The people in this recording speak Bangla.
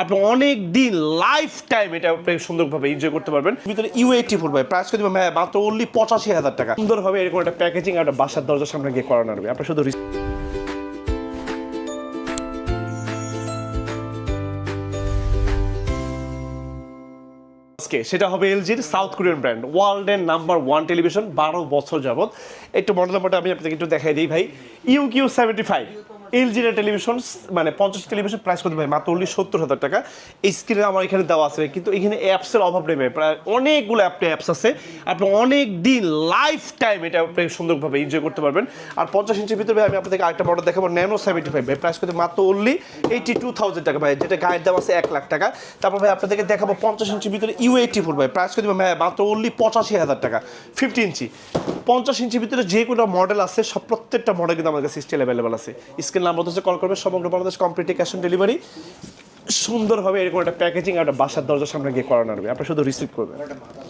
আপনি অনেক দিন লাইফ টাইম এটা আপনি সুন্দরভাবে এনজয় করতে পারবেন। ভিতরে U84 ভাই প্রাইস করে দিবেন মাত্র অনলি 85,000 টাকা। সুন্দরভাবে এরকম একটা প্যাকেজিং আর একটা বাসার দরজার সামনে গিয়ে করানো হবে। আপনি শুধু সেটা হবে এলজির সাউথ কোরিয়ান ব্র্যান্ড, ওয়ার্ল্ডের নাম্বার 1 টেলিভিশন 12 বছর যাবত। একটু মডেল নাম্বারটা আমি আপনাকে একটু দেখাই দিই ভাই। UQ75 এলজির টেলিভিশন, মানে 50 টেলিভিশন প্রাইস করতে ভাই মাত্র অনলি 70,000 টাকা। এই স্ক্রিনে আমার এখানে দেওয়া আছে, কিন্তু এখানে অ্যাপসের অভাব নেই ভাই, প্রায় অনেকগুলো অ্যাপস আছে। আপনি অনেক দিন লাইফ টাইম এটা আপনি সুন্দরভাবে এনজয় করতে পারবেন। আর 50 ইঞ্চির ভিতরে আমি আপনাদেরকে আরেকটা মডেল দেখাবো, ন্যানো 75 ভাই প্রাইস করতে মাত্র অনলি 82,000 টাকা ভাই, যেটা গায়ের দাম আছে 1 লাখ টাকা। তারপর ভাই আপনাদেরকে দেখাবো 50 ইঞ্চির ভিতরে U84 ভাই প্রাইস করে দেবো ভাই মাত্র অনলি 85,000 টাকা। 50 ইঞ্চি 50 ইঞ্চির ভিতরে যে কোনো মডেল আছে, সব প্রত্যেকটা মডেল কিন্তু আমার কাছে স্টিল অ্যাভেলেবল আছে। স্ক্রিন নাম্বার হচ্ছে কল করবে, সমগ্র Bangladesh complete cash on delivery. সুন্দরভাবে এরকম একটা প্যাকেজিং আর একটা বাসার দরজার সামনে গিয়ে করানো হবে, আপনি শুধু রিসিভ করবেন।